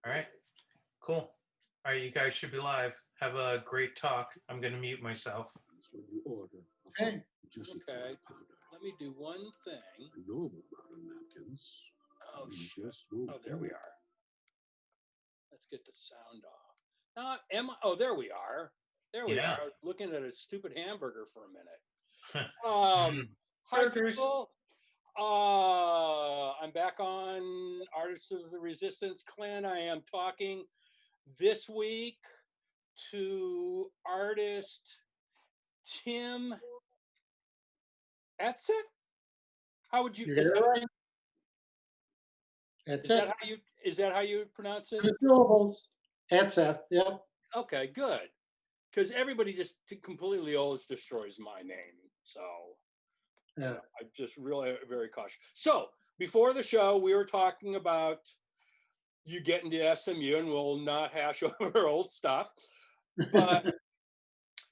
All right. Cool. All right, you guys should be live. Have a great talk. I'm going to mute myself. When you order a Okay. juicy Okay. powder, Let me do one thing. a normal amount of napkins. Oh, you shit. just won't Oh, there we do. are. Let's get the sound off. Now, oh, there we are. There we Yeah. are. Looking at a stupid hamburger for a minute. Mm. Hi, Burgers. people. I'm back on Artists of the Resistance Clan. I am talking this week to artist Tim Atseff. How would you? You got it right. That's it. Is that how you pronounce it? 2 syllables. Atseff. Yep. Okay, good. Because everybody just completely always destroys my name. So Yeah. I'm just really very cautious. So before the show, we were talking about you getting to SMU, and we'll not hash over old stuff. But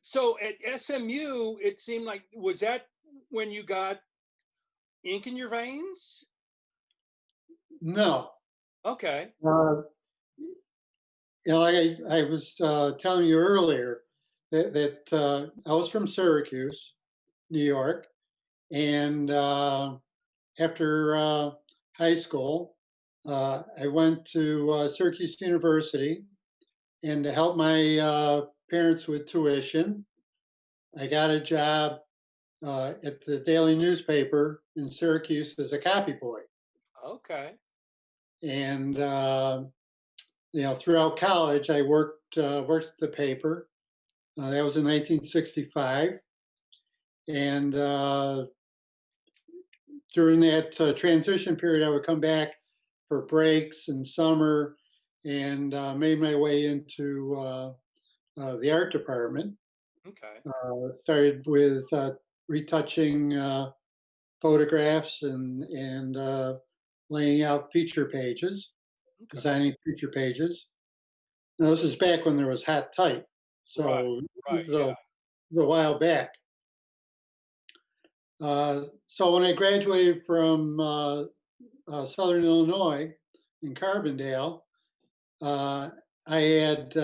so at SMU, it seemed like, was that when you got ink in your veins? No. Okay. Like I was telling you earlier that I was from Syracuse, New York, and after high school, I went to Syracuse University, and to help my parents with tuition, I got a job at the daily newspaper in Syracuse as a copy boy. Okay. And throughout college, I worked at the paper. That was in 1965, and during that transition period, I would come back for breaks in summer, and made my way into the art department. Okay. Started with retouching photographs and laying out feature pages, designing feature pages. Now, this is back when there was hot type, so Right, it was a while back. So when I graduated from Southern Illinois in Carbondale, I had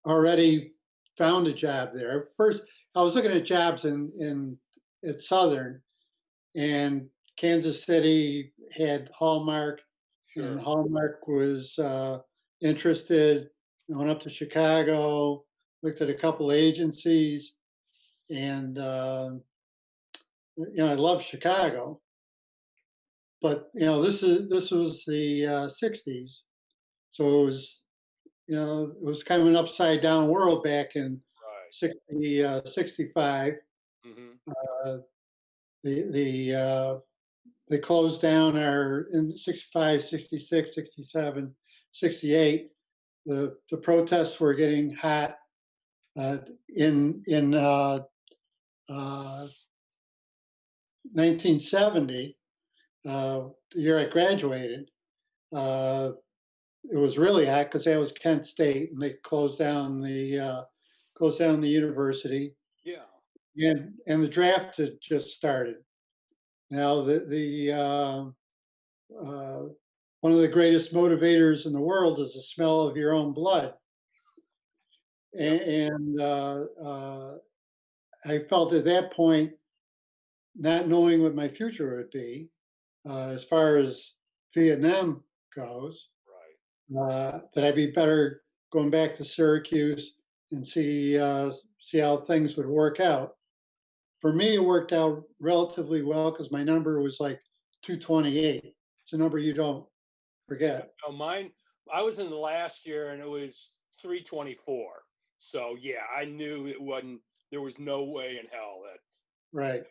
already found a job there. First, I was looking at jobs at Southern, and Kansas City had Hallmark, and Hallmark was interested. I went up to Chicago, looked at a couple agencies, and I love Chicago, but this was the '60s, so it was kind of an upside down world back in 65. Mm-hmm. They closed down in 65, 66, 67, 68. The protests were getting hot. In 1970, the year I graduated, it was really hot because that was Kent State, and they closed down the university. Yeah. And the draft had just started. Now one of the greatest motivators in the world is the smell of your own blood, and I felt at that point, not knowing what my future would be, as far as Vietnam goes, that I'd be better going back to Syracuse and see how things would work out. For me, it worked out relatively well because my number was like 228. It's a number you don't forget. No, mine, I was in the last year and it was 324. So yeah, I knew it wasn't, there was no way in hell that. Right.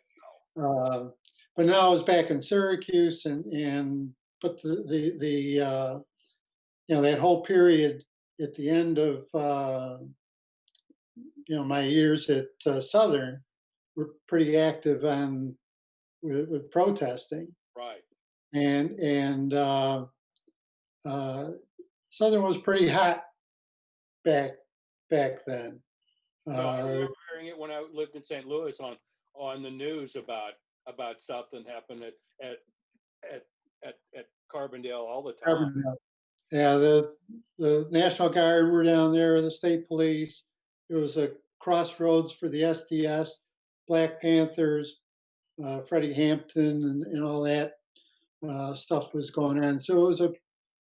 But now I was back in Syracuse, but that whole period at the end of my years at Southern were pretty active with protesting. Right. And Southern was pretty hot back then. No, I remember hearing it when I lived in St. Louis on the news about something happened at at Carbondale all the time. Yeah, the National Guard were down there, the state police. It was a crossroads for the SDS, Black Panthers, Freddie Hampton, and all that stuff was going on. So it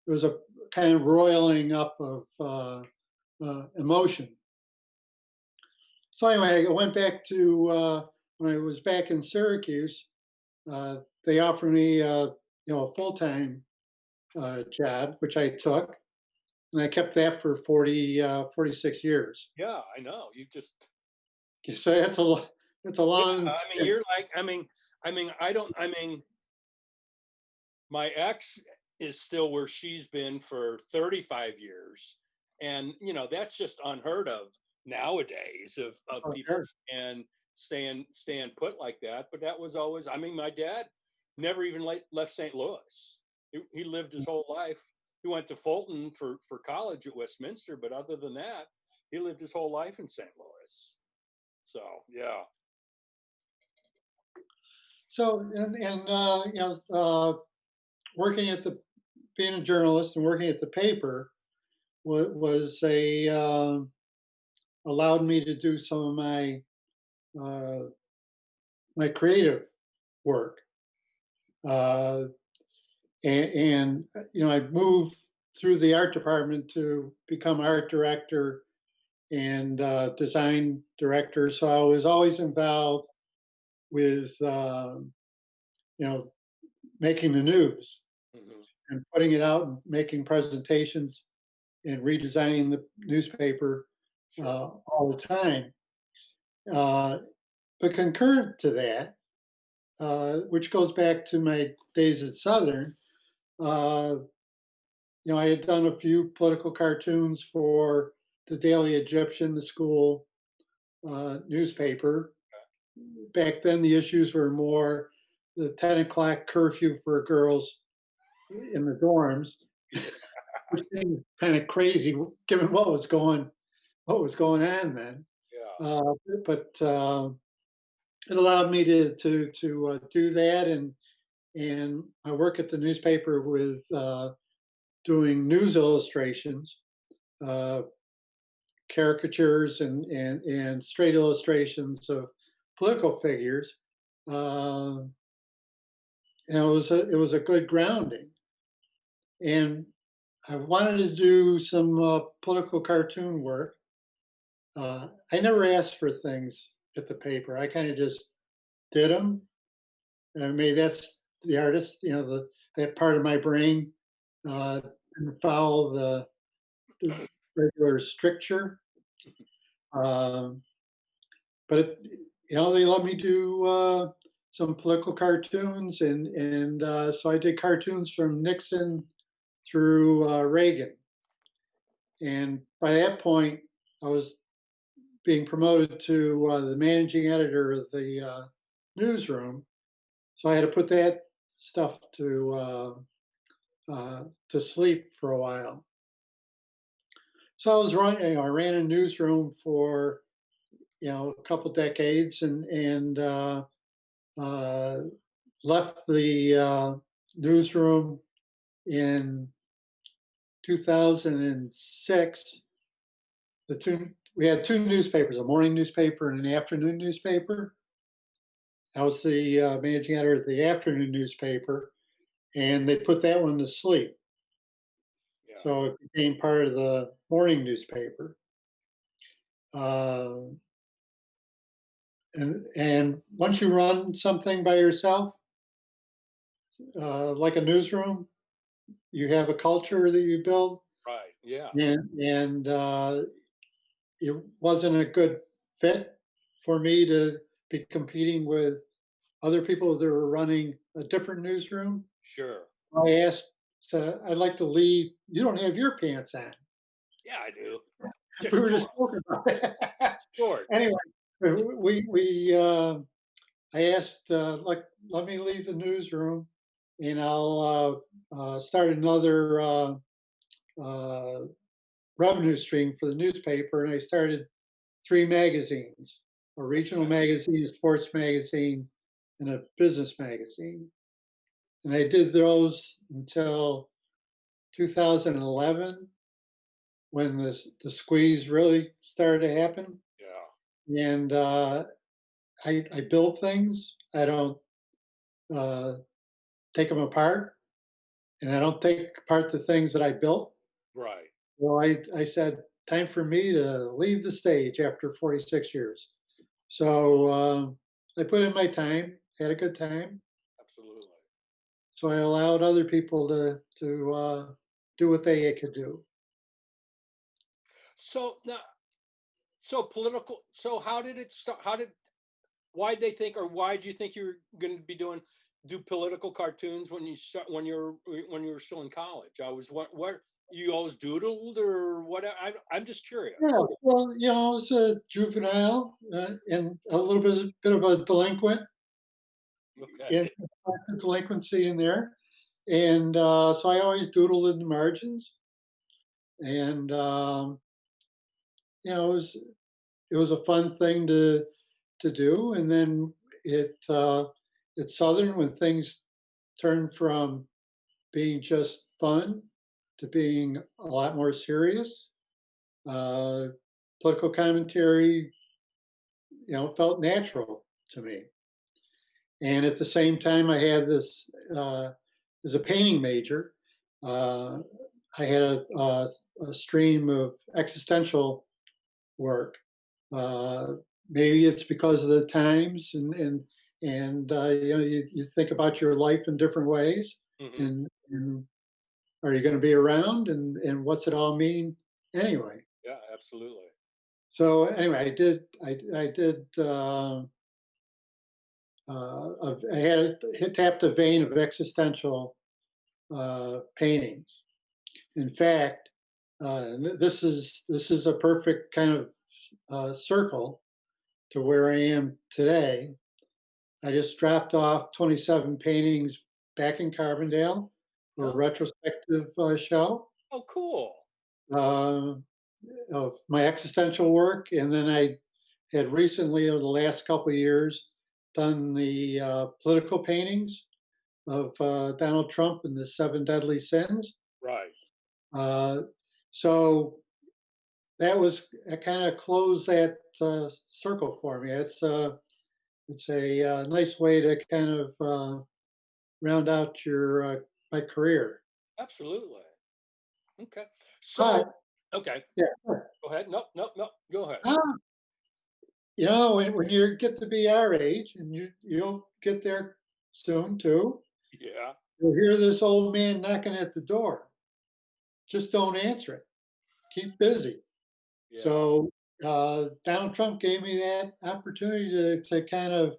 was a kind of roiling up of emotion. So anyway, I went back to when I was back in Syracuse. They offered me a full-time job, which I took, and I kept that for 46 years. Yeah, I know. You just So that's a long. I mean, you're like, I mean, my ex is still where she's been for 35 years. And, that's just unheard of nowadays of people Sure. and staying put like that. But that was always, I mean, my dad never even left St. Louis. He lived his whole life. He went to Fulton for college at Westminster, but other than that, he lived his whole life in St. Louis. So, yeah. So working at being a journalist and working at the paper was allowed me to do some of my my creative work. I moved through the art department to become art director and design director. So I was always involved with, making the news Mhm. and putting it out and making presentations and redesigning the newspaper Sure. all the time. But concurrent to that, which goes back to my days at Southern, uh, I had done a few political cartoons for the Daily Egyptian, the school newspaper. Back then, the issues were more the 10 o'clock curfew for girls in the dorms, which seemed kind of crazy given what was going on then. Yeah. But it allowed me to do that, and I work at the newspaper with doing news illustrations, uh, caricatures, and straight illustrations of political figures. And it was a good grounding. And I wanted to do some political cartoon work. I never asked for things at the paper. I kind of just did them. And maybe that's the artist, that part of my brain didn't follow the regular stricture. Um, but they let me do some political cartoons, and so I did cartoons from Nixon through Reagan. And by that point, I was being promoted to the managing editor of the newsroom. So I had to put that stuff to sleep for a while. So I was running. I ran a newsroom for a couple decades, and left the newsroom in 2006. We had two newspapers, a morning newspaper and an afternoon newspaper. I was the managing editor of the afternoon newspaper, and they put that one to sleep. Yeah. So it became part of the morning newspaper. And once you run something by yourself, like a newsroom, you have a culture that you build, Right. Yeah. and it wasn't a good fit for me to be competing with other people that were running a different newsroom. Sure. I asked, so I'd like to leave. You don't have your pants on. Yeah, I do. We were just talking about that. Short. Anyway, I asked, let me leave the newsroom, and I'll start another revenue stream for the newspaper. And I started 3 magazines: a regional magazine, a sports magazine, and a business magazine. And I did those until 2011 when the squeeze really started to happen. Yeah. And I build things. I don't uh, take them apart, and I don't take apart the things that I built. Right. Well, I said, time for me to leave the stage after 46 years. So I put in my time, had a good time. Absolutely. So I allowed other people to do what they could do. So now, so political. So how did it start? Why did they think, or why did you think you were going to be do political cartoons when you start when you were still in college? I was what you always doodled or what? I'm just curious. Yeah, well, I was a juvenile and a little bit of a delinquent in Okay. delinquency in there, and so I always doodled in the margins, and it was a fun thing to do, and then it's Southern when things turn from being just fun to being a lot more serious. Uh, Political commentary, felt natural to me. And at the same time, I had this as a painting major. Uh, I had a stream of existential work. Uh, Maybe it's because of the times and you think about your life in different ways Hmm. and are you going to be around and what's it all mean anyway? Yeah, absolutely. So anyway, I did I had tapped a vein of existential paintings. In fact, this is a perfect kind of circle to where I am today. I just dropped off 27 paintings back in Carbondale for a Oh, retrospective show oh, cool. uh, of my existential work, and then I had recently, over the last couple of years, done the political paintings of Donald Trump and the seven deadly sins. Right. Uh, so that was kind of closed that circle for me. It's a nice way to kind of round out your my career. Absolutely. Okay. So, But okay. yeah, Go ahead. Nope. Nope. Nope. Go ahead. ah, when you get to be our age, and you'll get there soon too, Yeah. you'll hear this old man knocking at the door. Just don't answer it. Keep busy. Yeah. So Donald Trump gave me that opportunity to kind of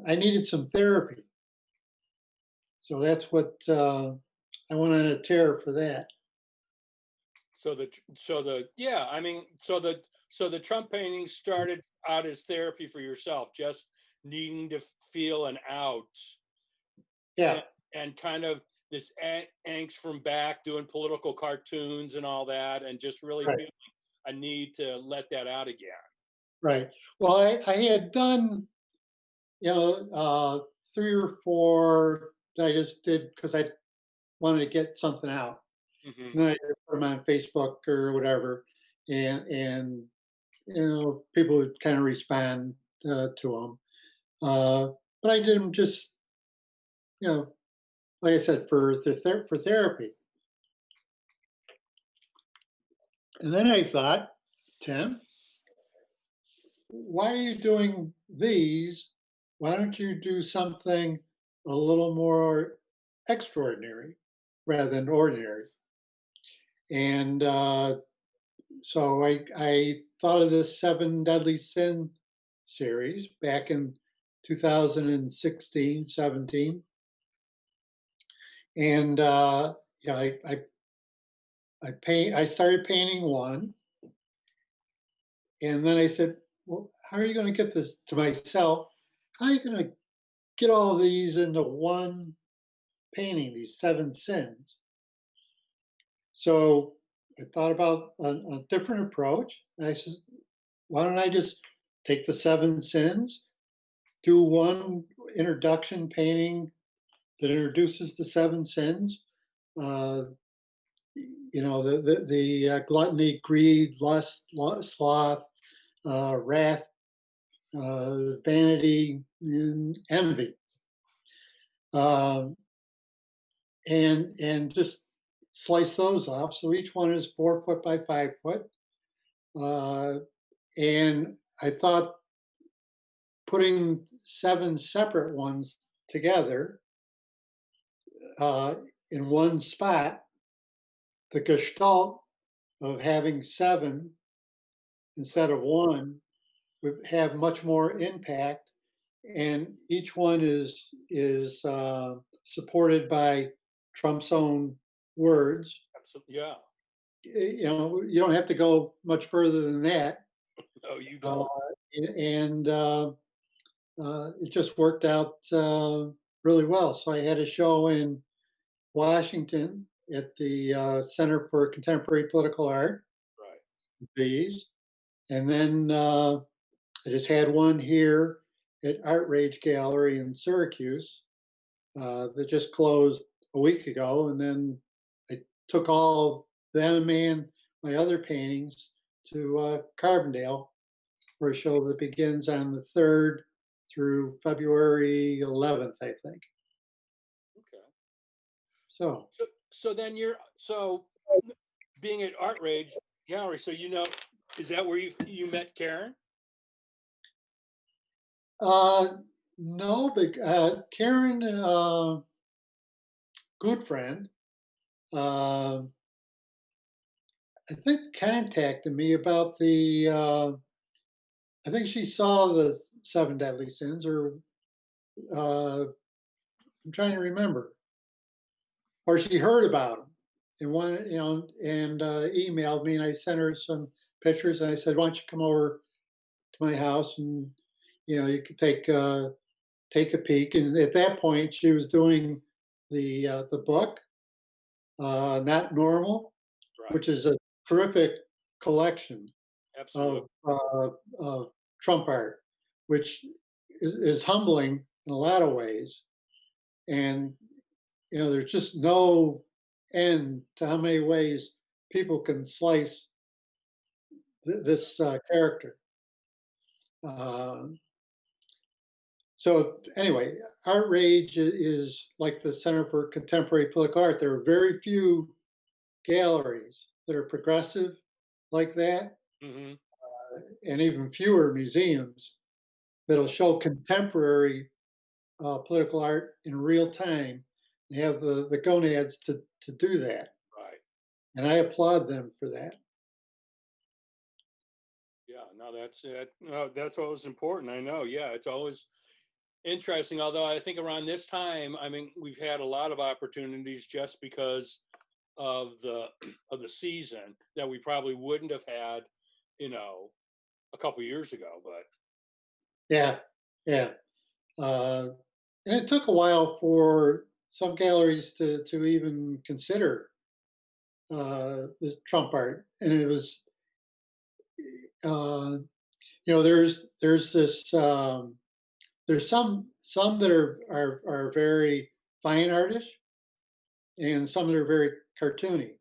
I needed some therapy. So that's what I went on a tear for that. Yeah, I mean, so the Trump painting started out as therapy for yourself, just needing to feel an out Yeah, and, and kind of this angst from back doing political cartoons and all that, and just really right, feeling a need to let that out again. right. Well, I had done, 3 or 4 that I just did because I wanted to get something out. Hmm. And then I just put them on Facebook or whatever, and people would kind of respond to them. But I did them just, you know, like I said, for therapy. And then I thought, Tim, why are you doing these? Why don't you do something a little more extraordinary rather than ordinary? And so I thought of this Seven Deadly Sin series back in 2016, 17. And I started painting one. And then I said, well, how are you going to get this to myself? How are you going to get all these into one painting, these seven sins? So I thought about a different approach. And I said, why don't I just take the seven sins, do one introduction painting that introduces the seven sins. Uh, the gluttony, greed, lust, sloth, wrath, vanity, and envy, uh, and just slice those off. So each one is 4 foot by 5 foot, and I thought putting seven separate ones together uh, in one spot, the gestalt of having seven instead of one would have much more impact, and each one is supported by Trump's own words. Absolutely. Yeah. You don't have to go much further than that, No, you uh, don't. and it just worked out really well. So I had a show in Washington at the Center for Contemporary Political Art, Right. these, and then I just had one here at Art Rage Gallery in Syracuse that just closed a week ago. And then I took all them and my other paintings to Carbondale for a show that begins on the 3rd through February 11th, I think. Okay. So, So then being at Art Rage Gallery, so is that where you met Karen? no, but Karen, good friend, uh, I think contacted me about I think she saw the Seven Deadly Sins, or I'm trying to remember, or she heard about them and and emailed me, and I sent her some pictures, and I said, "Why don't you come over to my house and you could take a peek." And at that point, she was doing the book, Not Normal, Right. which is a terrific collection Absolutely. of Trump art, which is humbling in a lot of ways. And there's just no end to how many ways people can slice this character. Uh, so anyway, Art Rage is like the Center for Contemporary Political Art. There are very few galleries that are progressive like that, Mm-hmm. and even fewer museums that'll show contemporary political art in real time. They have the gonads to do that, Right. and I applaud them for that. Yeah. No, that's it. No, that's always important. I know. Yeah, it's always interesting. Although I think around this time, I mean, we've had a lot of opportunities just because of the season that we probably wouldn't have had, a couple years ago. But Yeah, yeah. And it took a while for some galleries to even consider the Trump art, and it was uh, there's this there's some that are very fine artists, and some that are very cartoony.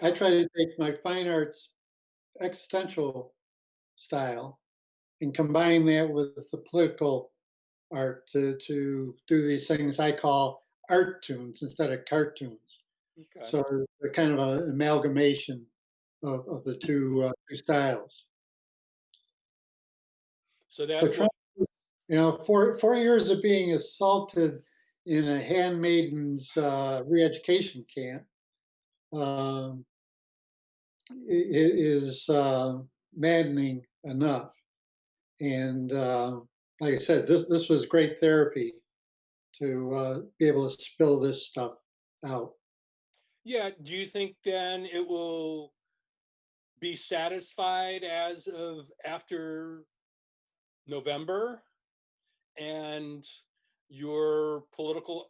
I yeah, try to take my fine arts existential style and combine that with the political art to do these things I call art tunes instead of cartoons. okay. So they're kind of an amalgamation of the two styles. So But that's what. Trump, 4 years of being assaulted in a handmaiden's re-education camp um, is maddening enough. And like I said, this was great therapy to be able to spill this stuff out. Yeah. Do you think then it will be satisfied as of after November, and your political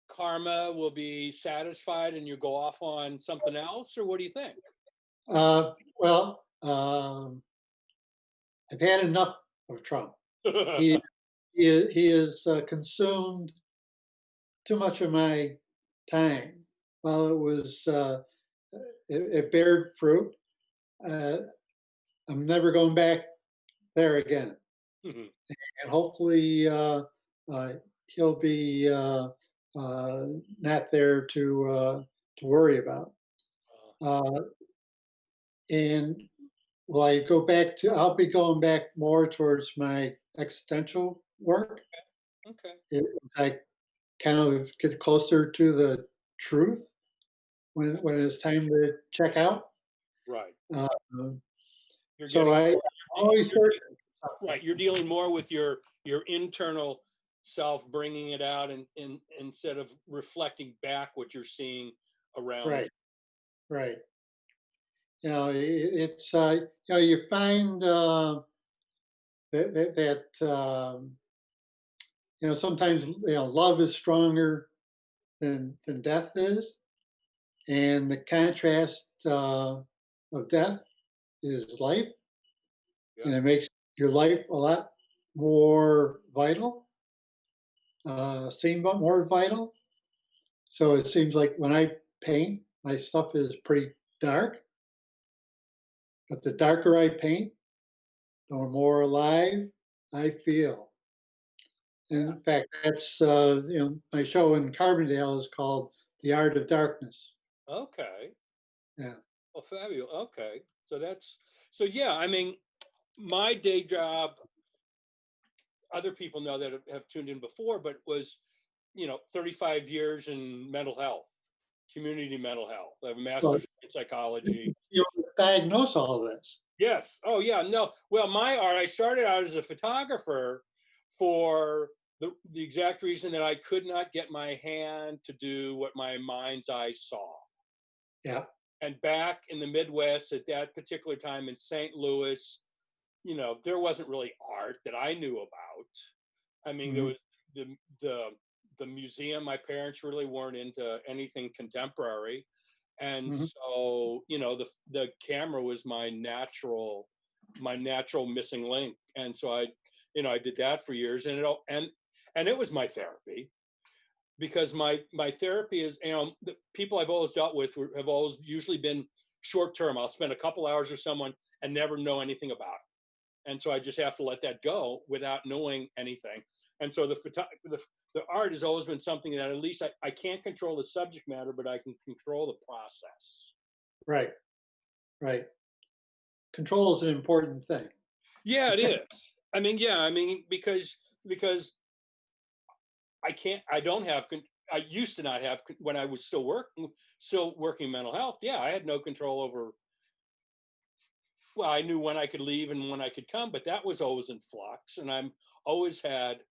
karma will be satisfied and you go off on something else, or what do you think? Well, I've had enough of Trump. He he is consumed too much of my time. While it bared fruit, uh, I'm never going back there again. Mhm. And hopefully, uh, he'll be not there to worry about. Uh, and will I go back to? I'll be going back more towards my existential work. Okay. If I kind of get closer to the truth when it's time to check out. Right. Uh, You're so getting I more, always you're, search. right. You're dealing more with your internal self, bringing it out, and instead of reflecting back what you're seeing around Right, right. It's you find that sometimes love is stronger than death is, and the contrast of death is life, you. and it makes your life a lot more vital, seem more vital. So it seems like when I paint, my stuff is pretty dark, but the darker I paint, the more alive I feel. Yeah. In fact, that's my show in Carbondale is called The Art of Darkness. Okay. Yeah. Well, fabulous. Okay. So that's so yeah. I mean, my day job. Other people know that have tuned in before, but was 35 years in mental health, community mental health. I have a Well, master's in psychology. you diagnose all of this. Yes. Oh, yeah. No. Well, my art, I started out as a photographer for the exact reason that I could not get my hand to do what my mind's eye saw. Yeah. And back in the Midwest at that particular time in St. Louis, there wasn't really art that I knew about. I mean, there Mhm. was the the museum. My parents really weren't into anything contemporary, and Mhm. so the camera was my natural missing link. And so I did that for years, and it was my therapy, because my therapy is, the people I've always dealt with have always usually been short term. I'll spend a couple hours with someone and never know anything about it, and so I just have to let that go without knowing anything. And so the art has always been something that at least I can't control the subject matter, but I can control the process. Right. Right. Control is an important thing. Yeah, it is. I mean, yeah, I mean, because I don't have I used to not have when I was still working mental health. Yeah, I had no control over. Well, I knew when I could leave and when I could come, but that was always in flux. And I'm always had.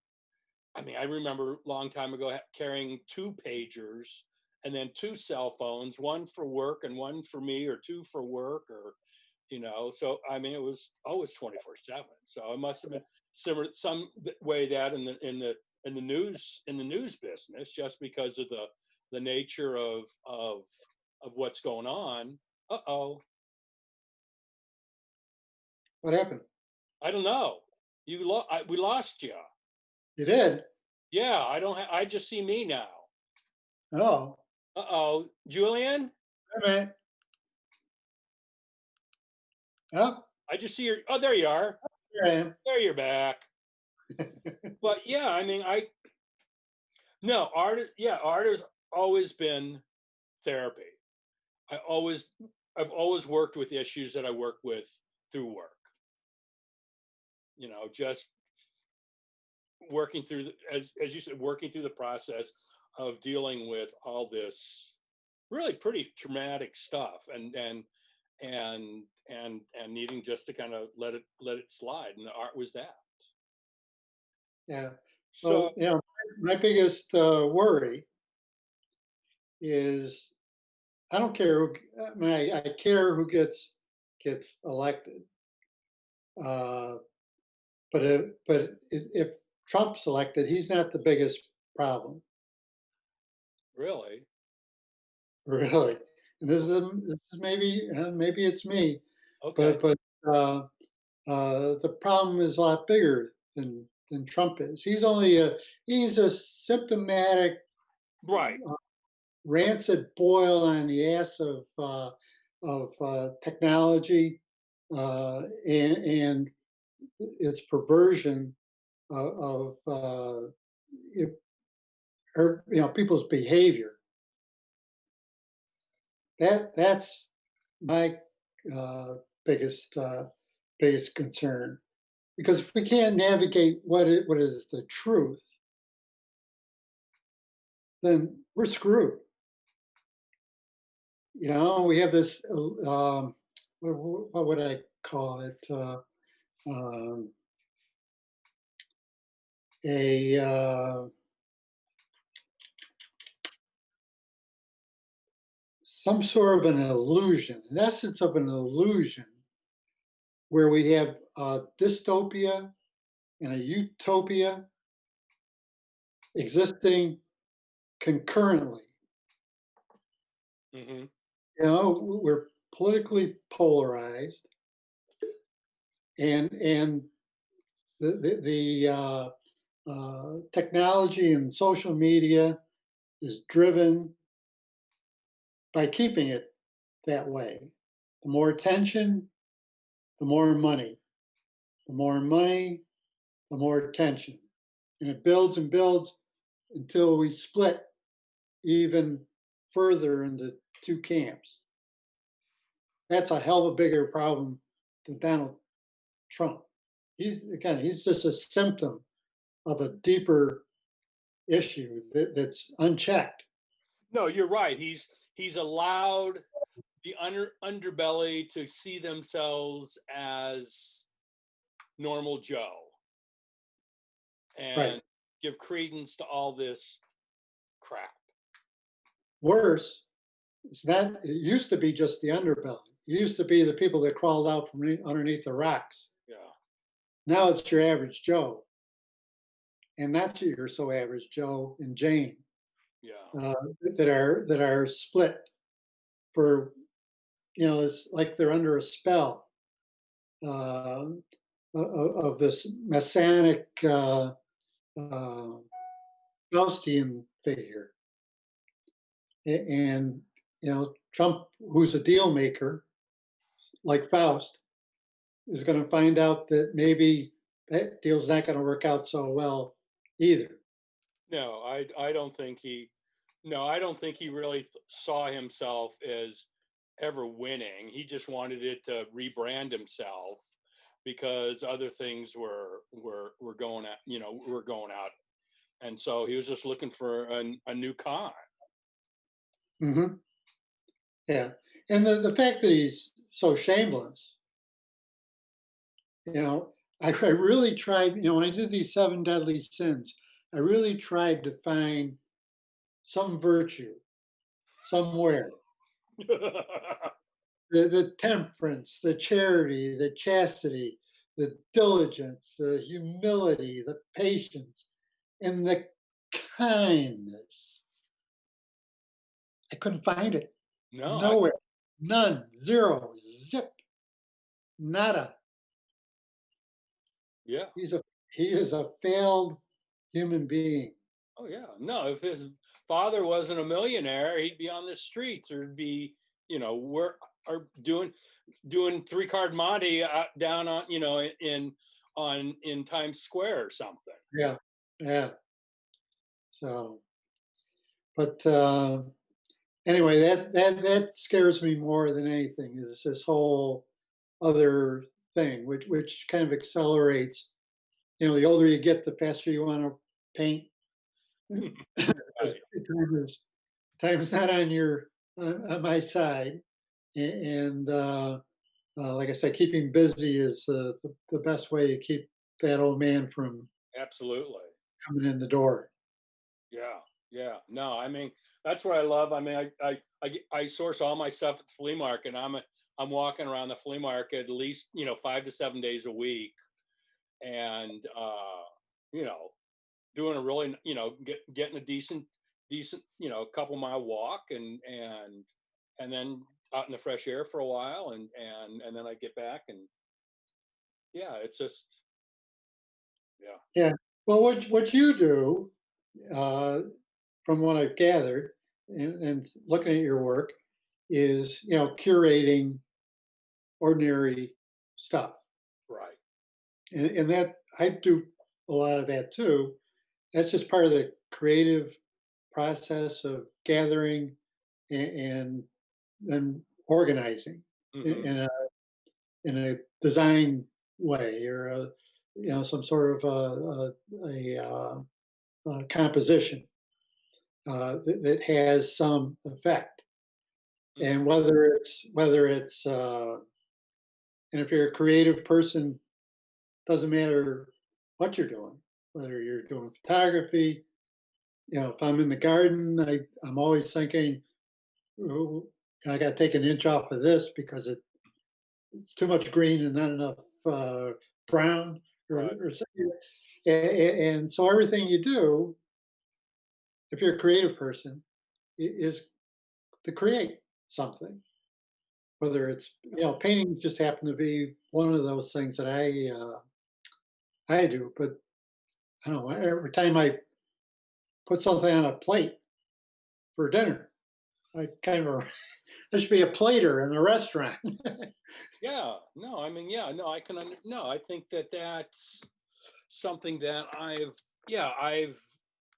I mean, I remember a long time ago carrying two pagers and then two cell phones, one for work and one for me, or two for work, or So I mean, it was always 24/7. So it must have been similar some way that in the news business, just because of the nature of what's going on. Uh-oh. What happened? I don't know. We lost you. You did? Yeah, I just see me now. Oh, Uh-oh. Julian, wait a minute. Oh, I just see your. Oh, there you are. here I am. There you're back. But yeah, I mean, no, art has always been therapy. I always I've always worked with issues that I work with through work. Just working through as you said, working through the process of dealing with all this really pretty traumatic stuff, and needing just to kind of let it slide, and the art was that. Yeah. So Well, my biggest worry is I don't care who, I mean, I care who gets elected. Uh, but if Trump's elected, he's not the biggest problem, really, really. And this is maybe it's me, okay, but the problem is a lot bigger than Trump is. He's a symptomatic Right. rancid boil on the ass of technology and its perversion of people's behavior. That's my biggest biggest concern, because if we can't navigate what is the truth, then we're screwed. We have this. What would I call it? Um, a Some sort of an illusion, an essence of an illusion, where we have a dystopia and a utopia existing concurrently. Mm-hmm. We're politically polarized, and the technology and social media is driven by keeping it that way. The more attention, the more money. The more money, the more attention. And it builds and builds until we split even further into two camps. That's a hell of a bigger problem than Donald Trump. He's just a symptom of a deeper issue that's unchecked. No, you're right. He's allowed the underbelly to see themselves as normal Joe and Right. give credence to all this crap. Worse, it used to be just the underbelly. It used to be the people that crawled out from underneath the rocks. Yeah. Now it's your average Joe. And that's your so average Joe and Jane Yeah. that are split for, it's like they're under a spell uh, of this messianic Faustian figure. And, Trump, who's a deal maker, like Faust, is going to find out that maybe that deal's not going to work out so well either. No, I don't think he. No, I don't think he really saw himself as ever winning. He just wanted it to rebrand himself because other things were going out. Were going out, and so he was just looking for a new con. Mm-hmm. Yeah, and the fact that he's so shameless, I really tried. When I did these 7 deadly sins, I really tried to find some virtue somewhere. The temperance, the charity, the chastity, the diligence, the humility, the patience, and the kindness. I couldn't find it. No, Nowhere. None. Zero. Zip. Nada. yeah. He is a failed human being. Oh yeah. No, if his father wasn't a millionaire, he'd be on the streets or be, work or doing 3-card Monte down on, in Times Square or something. Yeah. Yeah. So, but anyway, that scares me more than anything is this whole other thing, which kind of accelerates. The older you get, the faster you want to paint. Right. Time is not on my side, and like I said, keeping busy is the best way to keep that old man from Absolutely. coming in the door. Yeah. Yeah. No, I mean, that's what I love. I mean, I source all my stuff at the flea market. I'm walking around the flea market at least, 5 to 7 days a week. And, doing a really, getting a decent, couple mile walk and then out in the fresh air for a while. And then I get back and yeah, it's just, Well, what you do, uh, from what I've gathered and looking at your work, is curating ordinary stuff, Right. and that I do a lot of that too. That's just part of the creative process of gathering and then organizing Hmm. in a design way or some sort of a composition that has some effect. And Hmm. whether it's and if you're a creative person, doesn't matter what you're doing, whether you're doing photography. If I'm in the garden, I'm always thinking, "Ooh, I got to take an inch off of this because it's too much green and not enough brown Right. or something." And so everything you do, if you're a creative person, is to create something. Whether it's painting just happen to be one of those things that I do, but I don't know. Every time I put something on a plate for dinner, I kind of I should be a plater in a restaurant. Yeah. No, I mean, yeah, no, I can, no, I think that that's something that I've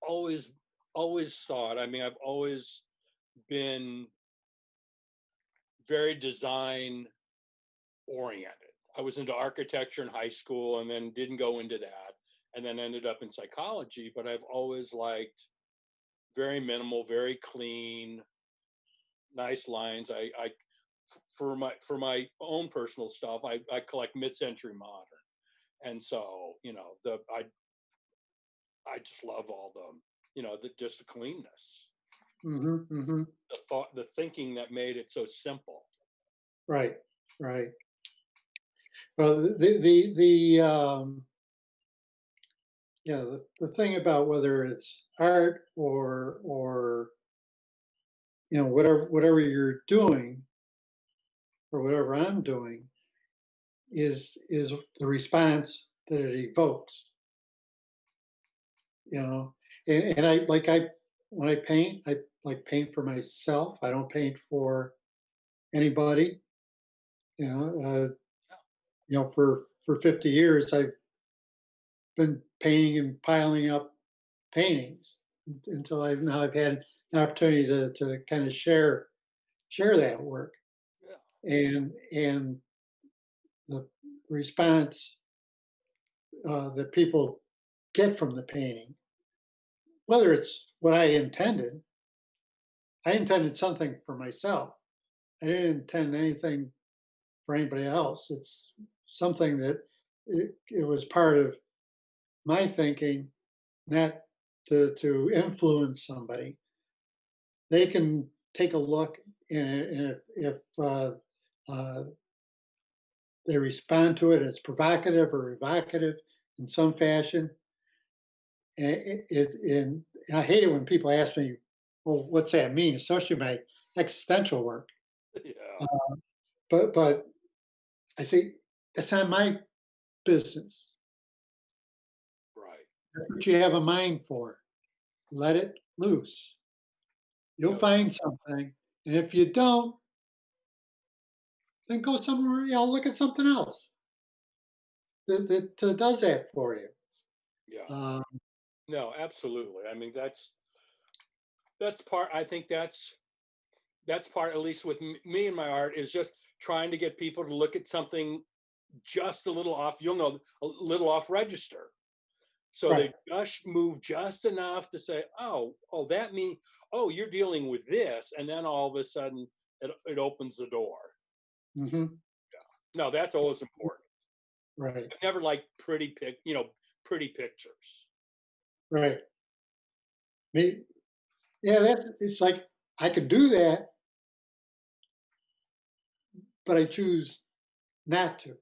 always, always thought. I mean, I've always been very design oriented. I was into architecture in high school and then didn't go into that and then ended up in psychology, but I've always liked very minimal, very clean, nice lines. For my own personal stuff, I collect mid-century modern. And so, I just love all just the cleanness, Hmm. Hmm. the thought, the thinking that made it so simple. Right, right. Well, the thing about whether it's art or whatever you're doing or whatever I'm doing is the response that it evokes. You know, and I when I paint, I like paint for myself. I don't paint for anybody. You know, for 50 years, I've been painting and piling up paintings until I've had an opportunity to kind of share that work Yeah. and the response that people get from the painting, whether it's what I intended something for myself. I didn't intend anything for anybody else. It's something that it was part of my thinking, not to influence somebody. They can take a look, and if uh, they respond to it, it's provocative or evocative in some fashion. And I hate it when people ask me, "Well, what's that mean?" Especially my existential work. Yeah. Uh, but I say it's not my business. Right. That's what you have a mind for. Let it loose. You'll Yeah. find something, and if you don't, then go somewhere. Look at something else that does that for you. Yeah. Uh, No, absolutely. I mean, that's part. I think that's part. At least with me and my art is just trying to get people to look at something just a little off. A little off register. So right. they just move just enough to say, oh, that means, oh, you're dealing with this, and then all of a sudden it opens the door. Hmm. No, that's always important. Right. I never like pretty pictures. Right. Me. Yeah. It's like I could do that, but I choose not to.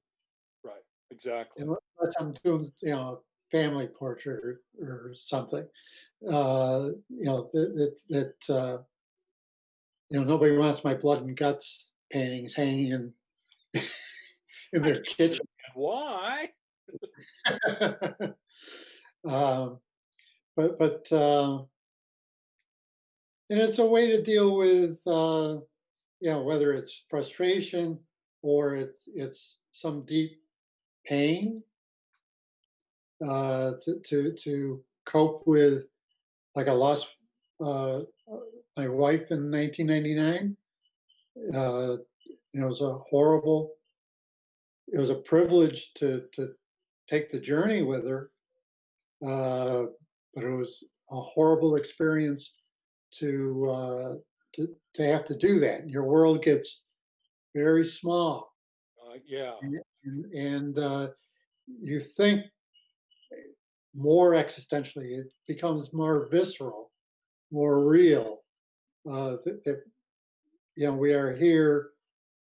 Right. Exactly. Unless I'm doing, family portrait or something. Nobody wants my blood and guts paintings hanging in I their can kitchen. understand why. Um, but and it's a way to deal with whether it's frustration or it's some deep pain to cope with. Like I lost uh, my wife in 1999. Uh, it was a horrible. It was a privilege to take the journey with her, uh, but it was a horrible experience to uh, to have to do that. Your world gets very small, Yeah. and you think more existentially. It becomes more visceral, more real. That we are here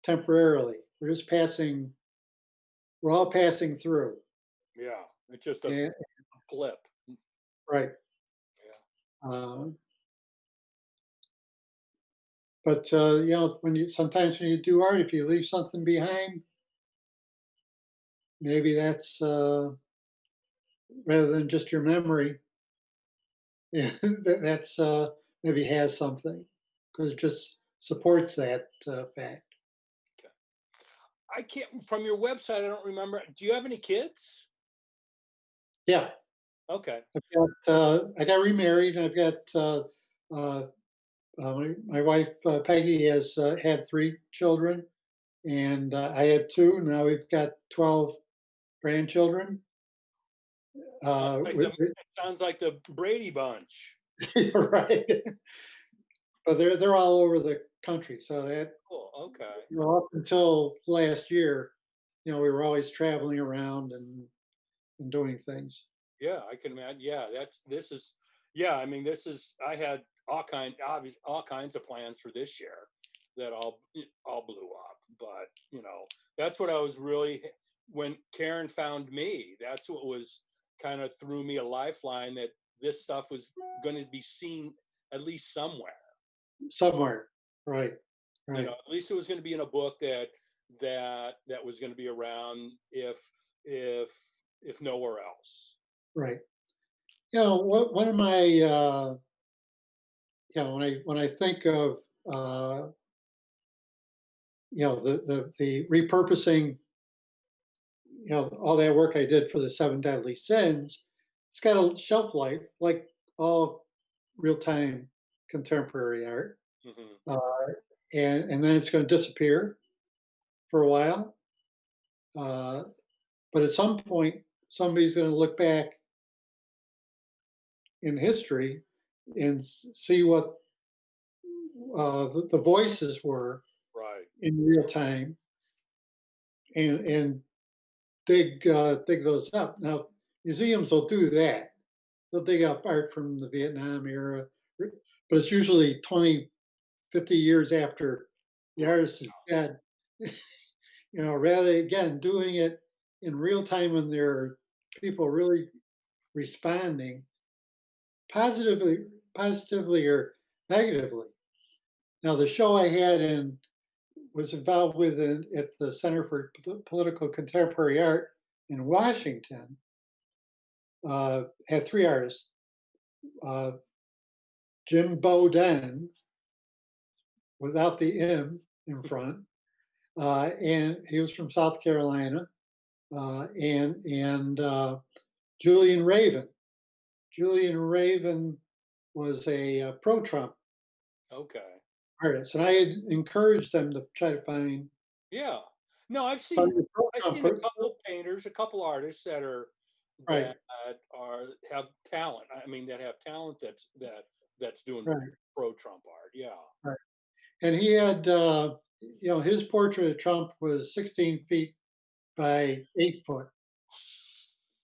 temporarily. We're just passing. We're all passing through. Yeah. It's just a And, blip. right. Yeah. Uh, but when you sometimes when you do art, if you leave something behind, maybe that's rather than just your memory. That's maybe has something because it just supports that fact. Okay. I can't, from your website, I don't remember. Do you have any kids? Yeah, Okay. I got remarried. I've got uh, my wife Peggy has had 3 children, and I had 2. Now we've got 12 grandchildren. Like We, it sounds like the Brady Bunch. you're right, but they're all over the country. So that Cool. Okay. up until last year, we were always traveling around and doing things. Yeah, I can imagine. Yeah, this is. Yeah, I mean, this is. I had all kinds of plans for this year that all blew up. But that's what I was really when Karen found me. That's what was kind of threw me a lifeline that this stuff was going to be seen at least somewhere. Somewhere, right, right, At least it was going to be in a book that was going to be around if if nowhere else. right. One of my when I think of uh, the repurposing, all that work I did for the 7 deadly sins, it's got a shelf life like all real time contemporary art, Hmm. uh, and then it's going to disappear for a while. Uh, but at some point, somebody's going to look back in history and see what the voices were Right. in real time and dig those up. Now, museums will do that. They'll dig up art from the Vietnam era, but it's usually 20, 50 years after the artist is dead. Rather again doing it in real time when there are people really responding positively, positively or negatively. Now, the show I had in was involved with at the Center for Political Contemporary Art in Washington. Had 3 artists: uh, Jim Bowden, without the M in front, and he was from South Carolina, and Julian Raven. Julian Raven was a pro-Trump Okay. artist, and I had encouraged them to try to Yeah. No, find a I've pro-Trump seen a person. couple painters, a couple artists Right, that are have talent. I mean, that have talent that's doing right, pro Trump art. Yeah. right. And he had, his portrait of Trump was 16 feet by 8 foot.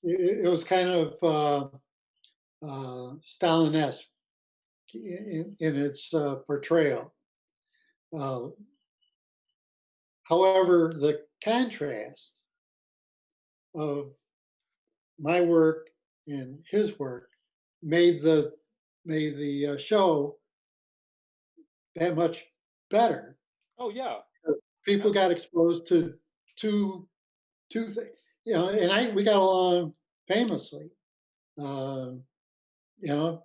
It was kind of Stalin-esque in its portrayal. Uh, However, the contrast of my work and his work made the show that much better. Oh yeah. People got exposed to two two things, and we got along famously. Um, you know,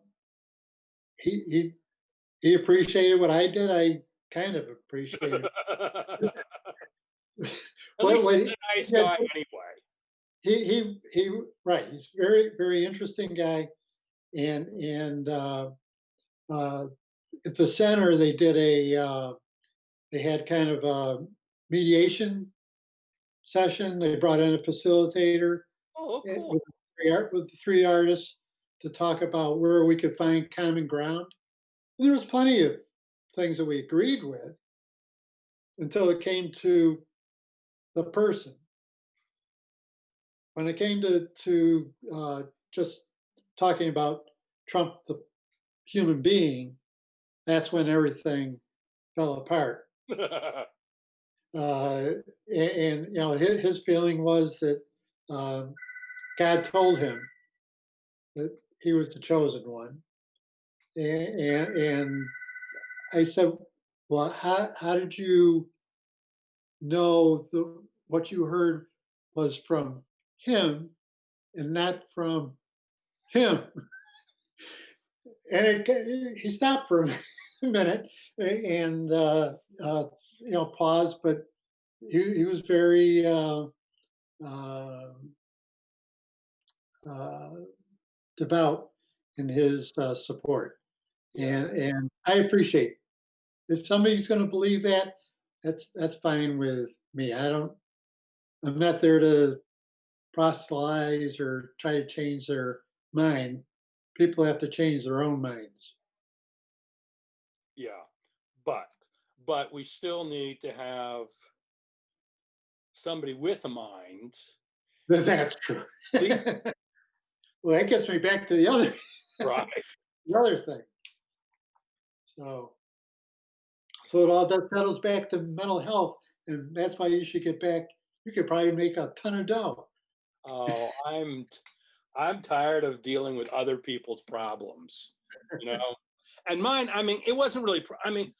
he he he appreciated what I did. I kind of appreciated At least what he's a nice guy anyway. he right. He's very interesting guy, and uh, at the center they did they had kind of a mediation session. They brought in a facilitator Oh, cool. with with the three artists to talk about where we could find common ground. And there was plenty of things that we agreed with until it came to the person. When it came to just talking about Trump, the human being, that's when everything fell apart. And you know, his feeling was that God told him that he was the chosen one, and I said, "Well, how did you know what you heard was from him and not from him?" And he stopped for a minute and you know, paused, but he was very uh, uh, devout in his support, Yeah. and I appreciate if somebody's going to believe that, that's fine with me. I'm not there to proselytize or try to change their mind. People have to change their own minds. Yeah. But but we still need to have somebody with a mind. That's true. Well, that gets me back to the other Right. the other thing. So so it all that settles back to mental health, and that's why you should get back. You could probably make a ton of dough. Oh, I'm tired of dealing with other people's problems, you know. And mine, I mean, it wasn't really. I mean,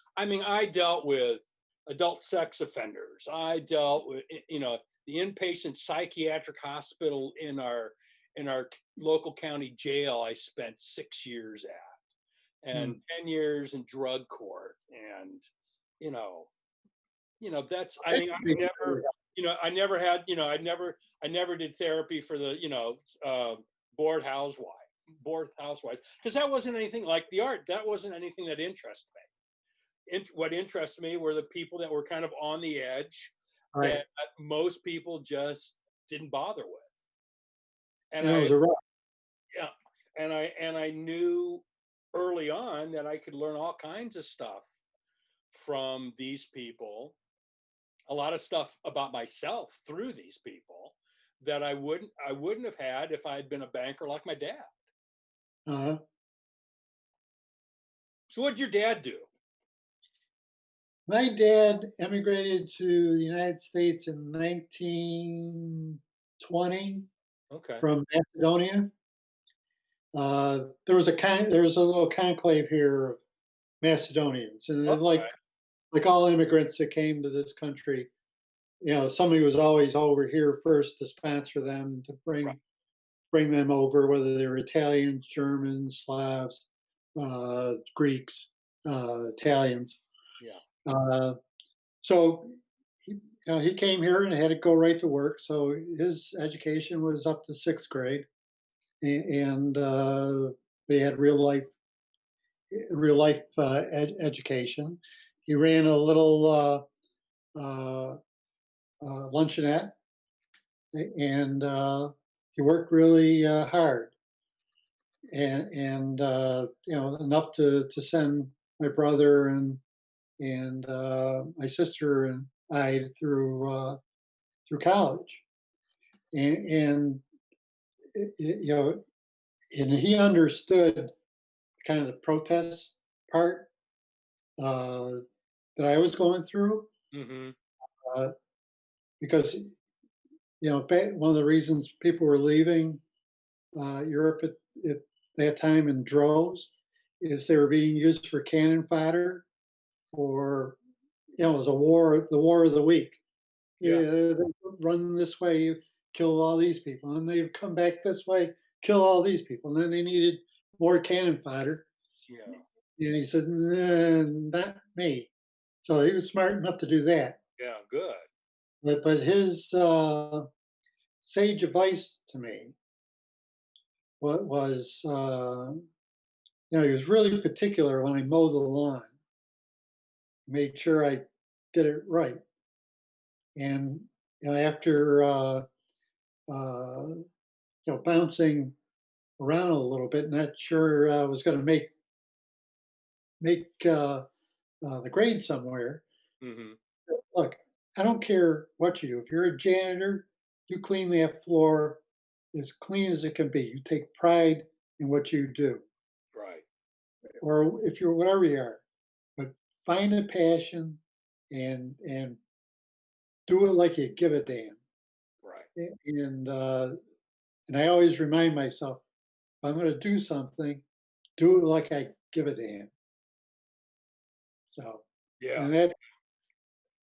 I dealt with adult sex offenders. I dealt with, you know, the inpatient psychiatric hospital in our local county jail. I spent 6 years at, Hmm. and 10 years in drug court, and you know, that's. I That mean, could I be never, really I never had, I never did therapy for the, uh, bored housewife, bored housewives, because that wasn't anything like the art. That wasn't anything that interested me. What interested me were the people that were kind of on the edge right. that most people just didn't bother with. And And it I, was a rough. yeah, and I knew early on that I could learn all kinds of stuff from these people, a lot of stuff about myself through these people that I wouldn't have had if I had been a banker like my dad. Uh, So what'd your dad do? my dad emigrated to the United States in 1920 Okay. from Macedonia. There was a little conclave here of Macedonians, and then, Okay. like all immigrants that came to this country, you know, somebody was always over here first to sponsor them to Right. bring them over, whether they were Italians, Germans, Slavs, Greeks, Italians. Yeah. Uh, so he came here and had to go right to work. So his education was up to sixth grade, and they had real life education. He ran a little luncheonette, and he worked really hard, and you know, enough to send my brother and my sister and I through college, and you know, and he understood kind of the protest part uh, that I was going through Mm-hmm. uh, because you know, one of the reasons people were leaving Europe at that time in droves is they were being used for cannon fodder, or you know, it was the war of the week. Yeah. Yeah, they run this way, you kill all these people, and they come back this way, kill all these people. And then they needed more cannon fodder. Yeah. And he said, "Nah, not me." So he was smart enough to do that. Yeah. Good. But his sage advice to me was, he was really particular when I mowed the lawn, made sure I did it right. And after uh, bouncing around a little bit, not sure I was going to make the grade somewhere. Hmm. Look, I don't care what you do. If you're a janitor, you clean that floor as clean as it can be. You take pride in what you do, Right. or if you're whatever you are, but find a passion and do it like you give a damn. Right. And I always remind myself, if I'm going to do something, do it like I give a damn. So, Yeah. and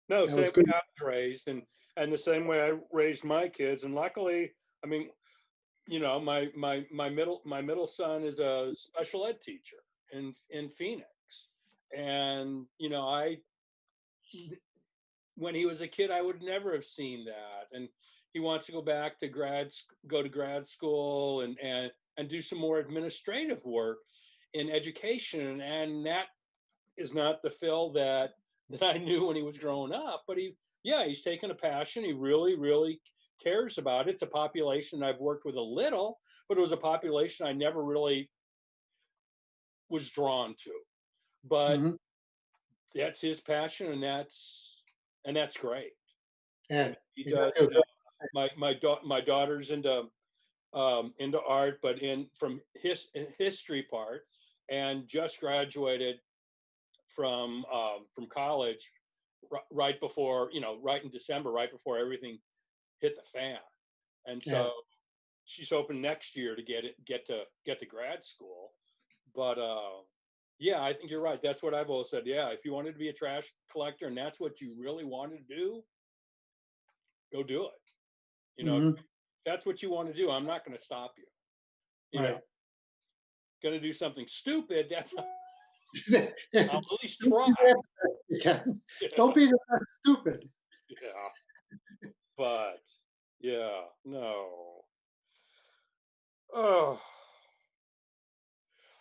No, that was same good. way I was raised, and the same way I raised my kids. And luckily, I mean, my middle son is a special ed teacher in Phoenix, and I when he was a kid, I would never have seen that. And he wants to go back to go to grad school and do some more administrative work in education. And that is not the Phil that I knew when he was growing up. But he's taken a passion. He really, really cares about it. It's a population I've worked with a little, but it was a population I never really was drawn to. But Mhm. that's his passion, and that's great. Yeah, And he you gotta does. feel good. My daughter's into art, but from history part, and just graduated from college right before, right in December, right before everything hit the fan. And Yeah. so she's hoping next year to get to grad school. But yeah, I think you're right. That's what I've always said. Yeah, if you wanted to be a trash collector and that's what you really wanted to do, go do it. If Mhm. that's what you want to do, I'm not going to stop you. Right. Going to do something stupid, that's not, Don't I'll at least try. be that again. Yeah, Don't be that stupid. yeah. But yeah, no. Oh,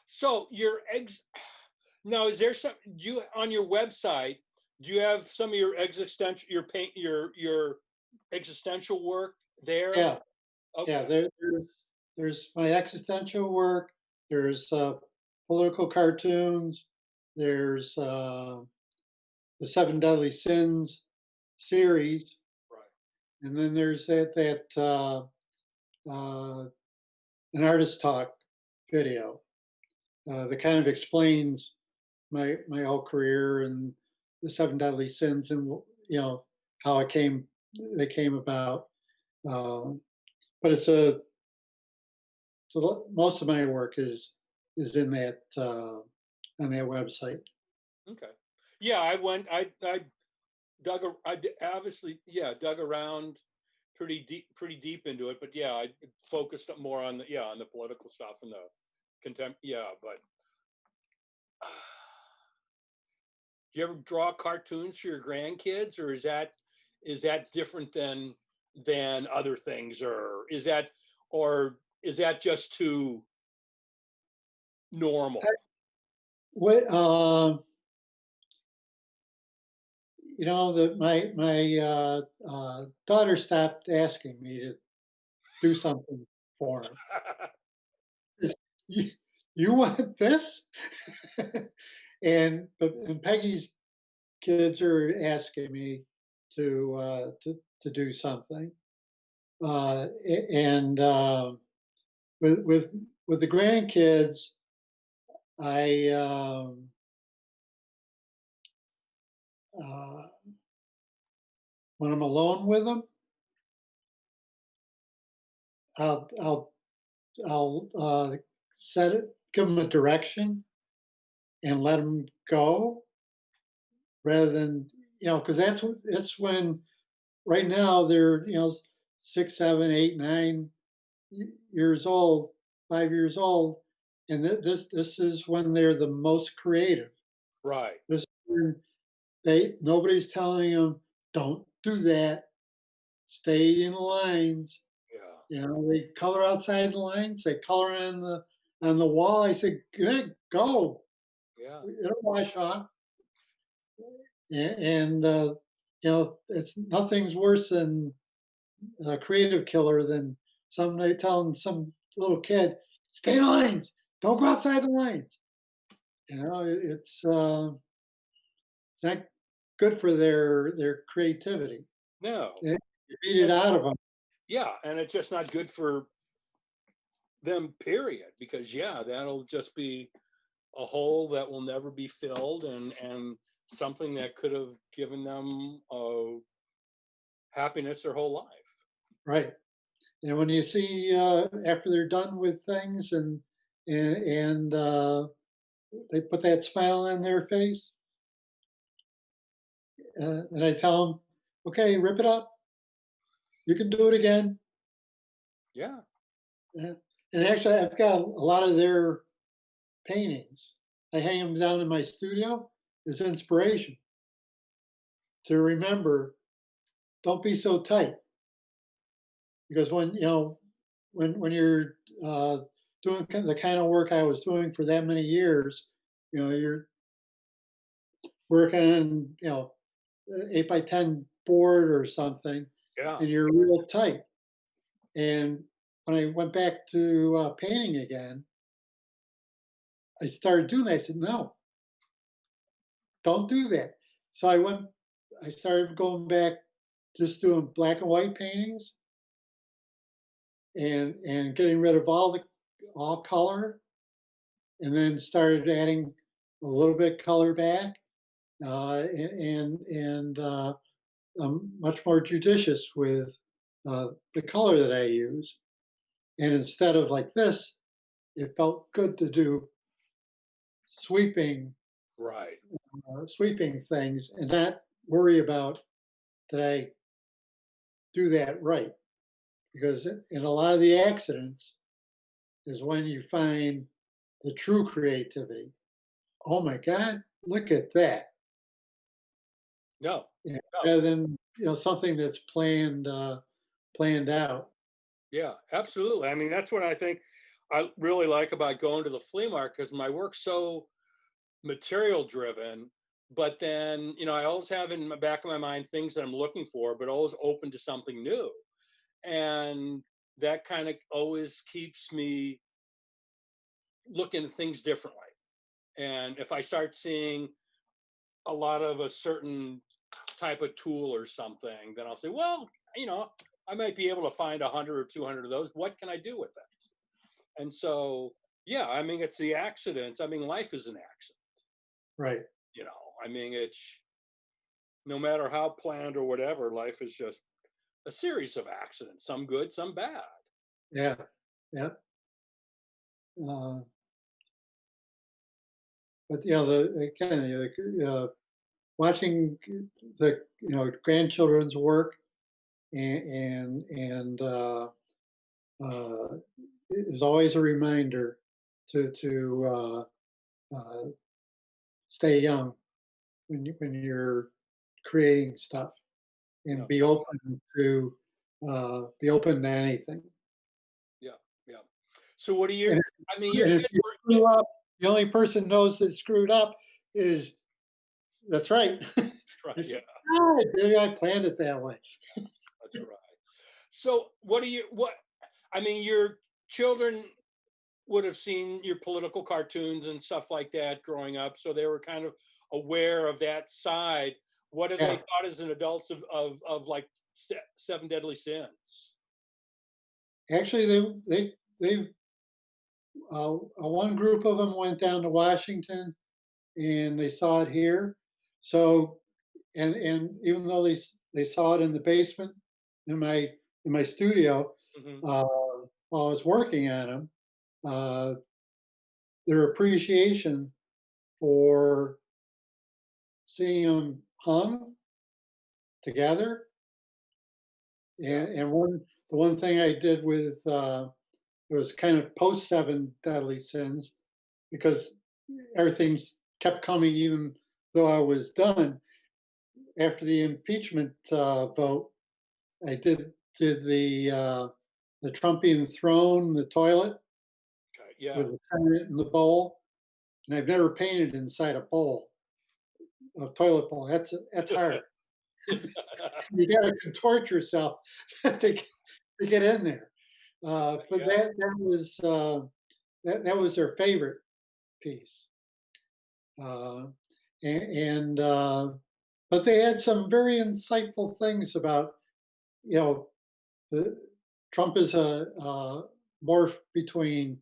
so your eggs. Now, is there some? Do you on your website? Do you have some of your existential, your paint, your existential work there? Yeah. Yeah. Okay. There's my existential work. There's political cartoons. There's the Seven Deadly Sins series, Right. and then there's uh, an artist talk video that kind of explains my whole career and the Seven Deadly Sins, and how they came about. Um, but most of my work is in that on that website. Okay. Yeah, I went. I obviously, yeah, dug around pretty deep into it. But yeah, I focused more on the political stuff and the contempt. Yeah, but do you ever draw cartoons for your grandkids, or is that different than other things, or is that just too normal? What my daughter stopped asking me to do something for her. You, you want this? And Peggy's kids are asking me to do something. And with with the grandkids, I uh, when I'm alone with them, I'll I'll I'll set it, give them a direction, and let them go rather than because that's when right now they're 6, 7, 8, 9 years old. 5 years old, and this is when they're the most creative. Right. This is when nobody's telling them, don't do that. Stay in the lines. Yeah. You know, they color outside the lines. They color on the wall. I said, good, go. Yeah. It'll wash off. And you know, it's nothing's worse than a creative killer than somebody telling some little kid, stay in the lines. Don't go outside the lines. You know, it's not good for their creativity. No. You beat it And, out of them. yeah, and it's just not good for them, period, because yeah, that'll just be a hole that will never be filled, and something that could have given them happiness their whole life. Right. And when you see after they're done with things and they put that smile on their face, and I tell them, okay, rip it up. You can do it again. Yeah. Uh, and actually, I've got a lot of their paintings. I hang them down in my studio as inspiration to remember. Don't be so tight, because when you know when you're doing the kind of work I was doing for that many years, you know, you're working on 8x10 board or something, Yeah. and you're real tight. And when I went back to painting again, I started doing that. I said, no, don't do that. So I started going back, just doing black and white paintings and getting rid of all color, and then started adding a little bit color back, and I'm much more judicious with the color that I use. And instead of like this, it felt good to do sweeping Right. sweeping things and not worry about that I do that right. Because in a lot of the accidents is when you find the true creativity. Oh my God, look at that. No. Yeah, No. rather than something that's planned out. Yeah, absolutely. I mean, that's what I think I really like about going to the flea market, because my work's so material driven. But then, I always have in the back of my mind things that I'm looking for, but always open to something new. And that kind of always keeps me looking at things differently. And if I start seeing a lot of a certain type of tool or something, then I'll say, well, I might be able to find 100 or 200 of those. What can I do with that? And so, yeah, I mean, it's the accidents. I mean, life is an accident. Right. I mean, it's no matter how planned or whatever, life is just a series of accidents, some good, some bad. Yeah. Yeah. Uh, but the kind of watching the grandchildren's work and is always a reminder to stay young when you're creating stuff and Yeah, be open to anything. yeah, yeah. So what do you? And I mean, your if kids you were. screw up, the only person knows that screwed up is that's right. Right, I yeah, said, "Ah, maybe I planned it that way." that's right. So what do you? What? I mean, your children would have seen your political cartoons and stuff like that growing up, so they were kind of aware of that side. What have they Yeah. thought as an adults of like Seven Deadly Sins? Actually, they one group of them went down to Washington and they saw it here. So and even though they saw it in the basement in my studio Hmm. while I was working on them, uh, their appreciation for seeing them hung together. Yeah, And the one thing I did with it was kind of post seven deadly sins because everything's kept coming, even though I was done after the impeachment vote. I did the Trump being thrown, the toilet Okay, yeah. with the Senate in the bowl, and I've never painted inside a bowl, a toilet bowl. That's hard. You got to contort yourself to get in there. But Yeah. that was their favorite piece, uh, and but they had some very insightful things about, you know, the Trump is a morph between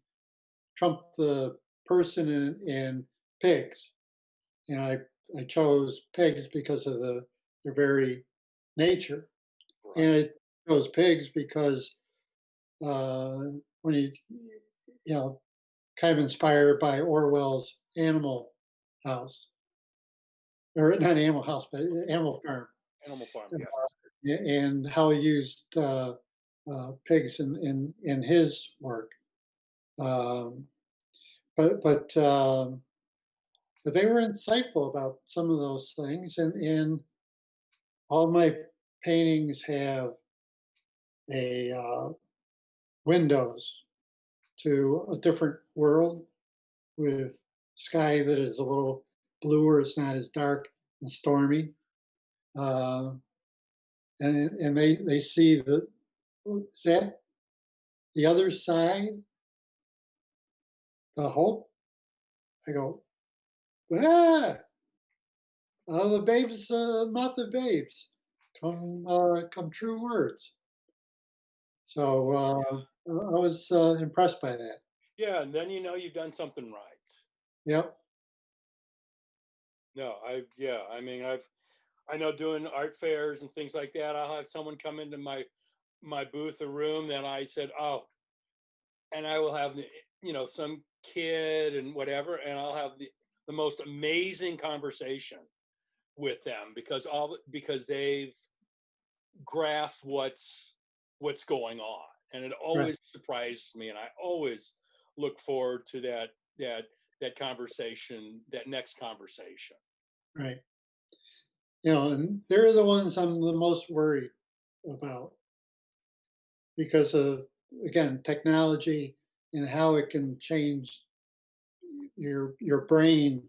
Trump the person and pigs. And I chose pigs because of their very nature. Right. And I chose pigs because when you know, kind of inspired by Orwell's Animal House, or not Animal House, but Animal Farm, Animal Farm, yes. and how he used pigs in his work. Um, but but um, but they were insightful about some of those things, and all my paintings have a windows to a different world with sky that is a little bluer. It's not as dark and stormy, uh, and they see the, is that the other side, the hope. I go, ah, the babes, not the babes, come true words. So I was impressed by that. Yeah, and then you know you've done something right. Yep. No, I mean, I know doing art fairs and things like that, I'll have someone come into my booth or room that I said, oh, and I will have some kid and whatever, and I'll have the most amazing conversation with them because they've grasped what's going on, and it Right. always surprises me, and I always look forward to that conversation, that next conversation. Right. And they're the ones I'm the most worried about because of, again, technology and how it can change your brain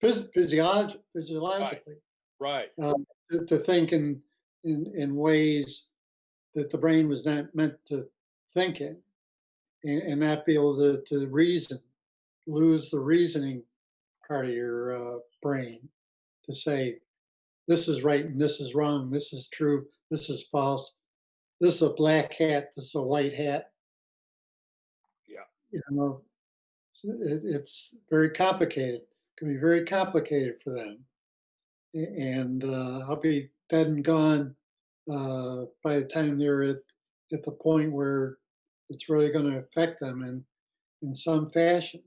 Right, physiologically, right, to think in ways that the brain was not meant to think in, and not be able to reason, lose the reasoning part of your brain to say this is right and this is wrong, this is true, this is false, this is a black hat, this is a white hat. yeah. You know, it's very complicated. It can be very complicated for them, and I'll be dead and gone by the time they're at the point where it's really going to affect them in some fashion.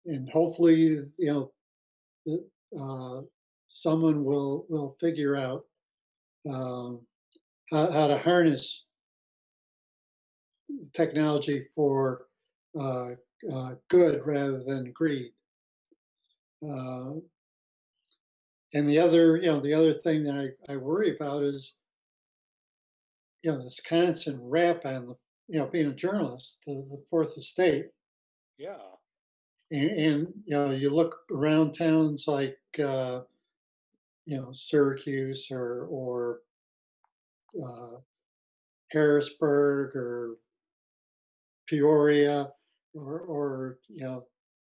And hopefully, that, someone will figure out um, how to harness technology for uh, good rather than greed. Uh, and the other thing that I worry about is, this constant rap on being a journalist, the fourth estate. Yeah, And you look around towns like, Syracuse or uh, Harrisburg or Peoria or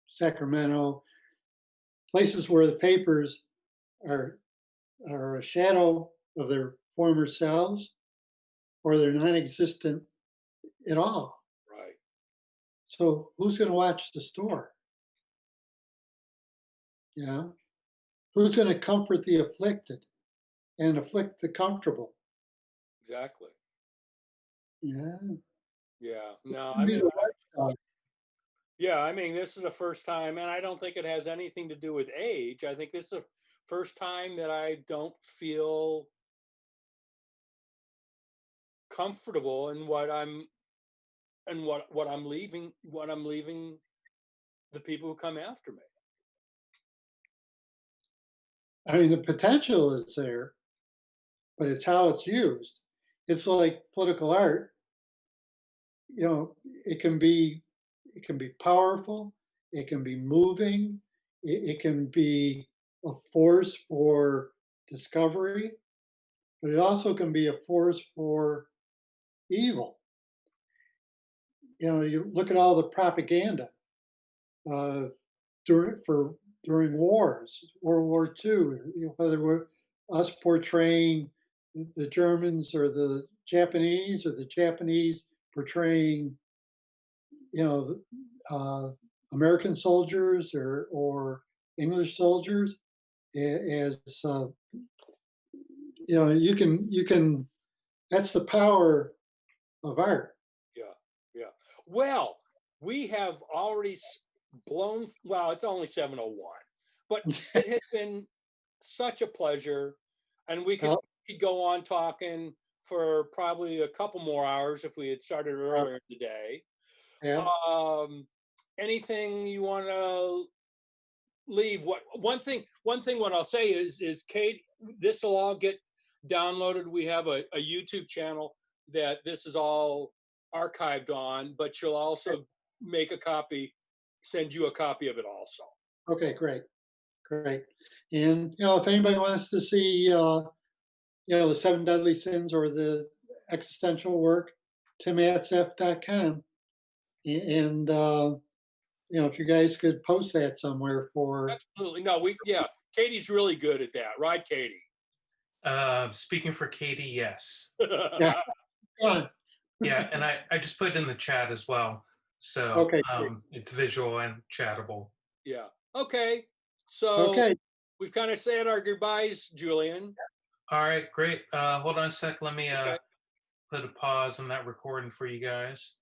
Sacramento, places where the papers are are a shadow of their former selves, or they're non-existent at all. right. So who's going to watch the store? Who's going to comfort the afflicted and afflict the comfortable? Exactly. Yeah. Yeah. No, I Be mean, the watchdog. yeah, I mean, this is the first time, and I don't think it has anything to do with age. I think this is the first time that I don't feel comfortable in what I'm and what I'm leaving the people who come after me. I mean, the potential is there, but it's how it's used. It's like political art. You know, it can be it can be powerful, it can be moving, it can be a force for discovery, but it also can be a force for evil. You know, you look at all the propaganda uh, during wars, World War II, you know, whether we're us portraying the Germans or the Japanese portraying, you know, American soldiers or English soldiers as you know, you can. That's the power of art. Yeah, yeah. Well, we have already blown. Well, it's only 7:01, but it has been such a pleasure, and we could Well, go on talking for probably a couple more hours if we had started earlier in the day. yeah. Um, anything you want to leave? One thing what I'll say is Kate, this will all get downloaded. We have a YouTube channel that this is all archived on, but she'll also make a copy, send you a copy of it also. Okay, great, great. And you know, if anybody wants to see, you know, the Seven Deadly Sins or the existential work, timatseff.com. And you know, if you guys could post that somewhere for. Absolutely. No, Katie's really good at that, right, Katie? Speaking for Katie, yes. Yeah, fine. Yeah, and I just put it in the chat as well. So Okay, great. it's visual and chattable. Yeah. Okay. So Okay, we've kind of said our goodbyes, Julian. All right, great. Hold on a sec. Let me Okay. put a pause on that recording for you guys.